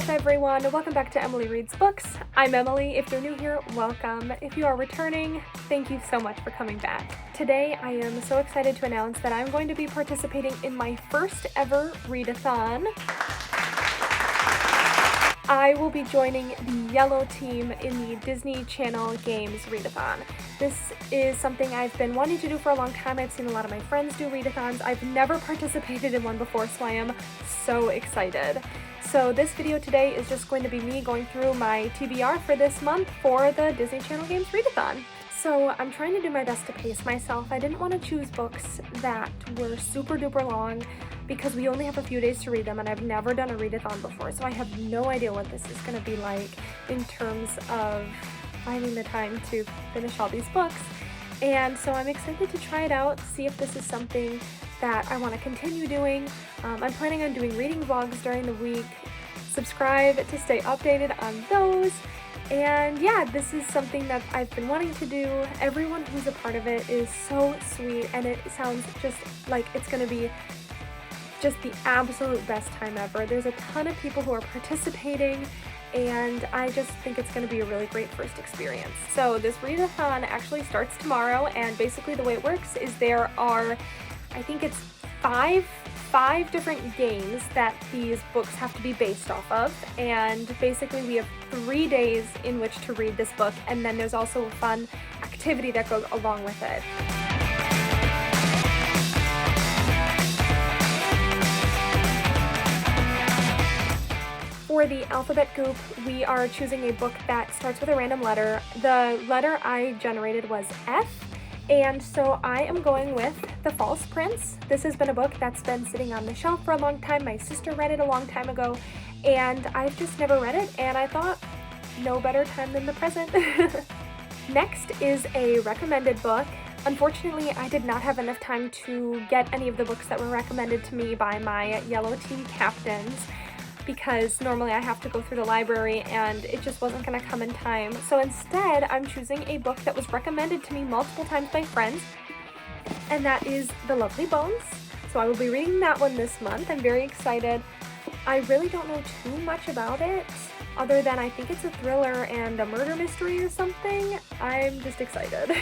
everyone? Welcome back to Emily Reads Books. I'm Emily. If you're new here, welcome. If you are returning, thank you so much for coming back. Today, I am so excited to announce that I'm going to be participating in my first ever readathon. I will be joining the yellow team in the Disney Channel Games readathon. This is something I've been wanting to do for a long time. I've seen a lot of my friends do readathons. I've never participated in one before, so I am so excited. So this video today is just going to be me going through my TBR for this month for the Disney Channel Games readathon. So I'm trying to do my best to pace myself. I didn't want to choose books that were super duper long because we only have a few days to read them and I've never done a readathon before, so I have no idea what this is going to be like in terms of finding the time to finish all these books. And so I'm excited to try it out, see if this is something that I want to continue doing. I'm planning on doing reading vlogs during the week. Subscribe to stay updated on those. And yeah, this is something that I've been wanting to do. Everyone who's a part of it is so sweet and it sounds just like it's going to be just the absolute best time ever. There's a ton of people who are participating and I just think it's going to be a really great first experience. So this readathon actually starts tomorrow, and basically the way it works is there are, I think it's five different games that these books have to be based off of, and basically we have 3 days in which to read this book, and then there's also a fun activity that goes along with it. For the alphabet goop, we are choosing a book that starts with a random letter. The letter I generated was F, and so I am going with The False Prince. This has been a book that's been sitting on the shelf for a long time. My sister read it a long time ago, and I've just never read it, and I thought, no better time than the present. Next is a recommended book. Unfortunately, I did not have enough time to get any of the books that were recommended to me by my yellow team captains, because normally I have to go through the library and it just wasn't going to come in time. So instead, I'm choosing a book that was recommended to me multiple times by friends, and that is The Lovely Bones. So I will be reading that one this month. I'm very excited. I really don't know too much about it, other than I think it's a thriller and a murder mystery or something. I'm just excited.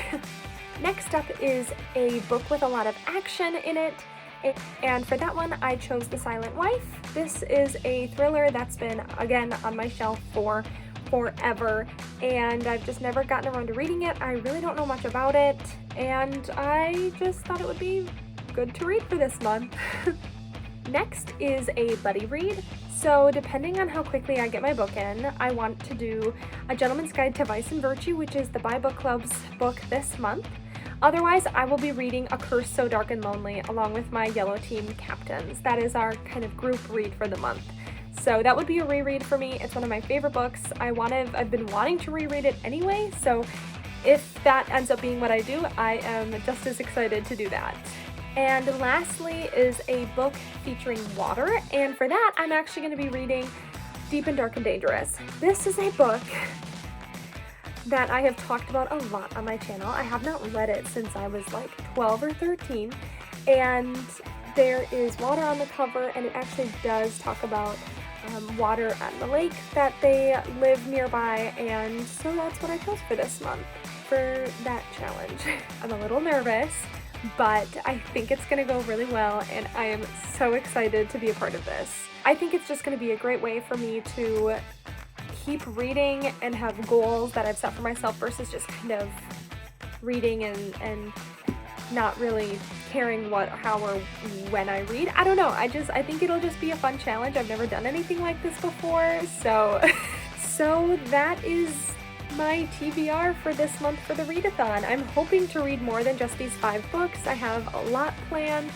Next up is a book with a lot of action in it. And for that one, I chose The Silent Wife. This is a thriller that's been, again, on my shelf for forever, and I've just never gotten around to reading it. I really don't know much about it, and I just thought it would be good to read for this month. Next is a buddy read. So depending on how quickly I get my book in, I want to do A Gentleman's Guide to Vice and Virtue, which is the Buy Book Club's book this month. Otherwise, I will be reading A Curse So Dark and Lonely along with my yellow team captains. That is our kind of group read for the month. So that would be a reread for me. It's one of my favorite books. I've been wanting to reread it anyway, so if that ends up being what I do, I am just as excited to do that. And lastly is a book featuring water, and for that, I'm actually going to be reading Deep and Dark and Dangerous. This is a book that I have talked about a lot on my channel. I have not read it since I was like 12 or 13, and there is water on the cover, and it actually does talk about water on the lake that they live nearby, and so that's what I chose for this month for that challenge. I'm a little nervous, but I think it's gonna go really well, and I am so excited to be a part of this. I think it's just gonna be a great way for me to keep reading and have goals that I've set for myself versus just kind of reading and not really caring what, how, or when I read. I don't know. I think it'll just be a fun challenge. I've never done anything like this before, so that is my TBR for this month for the readathon. I'm hoping to read more than just these 5 books. I have a lot planned,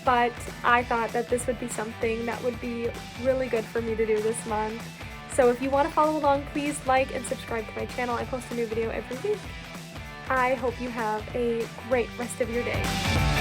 but I thought that this would be something that would be really good for me to do this month. So if you want to follow along, please like and subscribe to my channel. I post a new video every week. I hope you have a great rest of your day.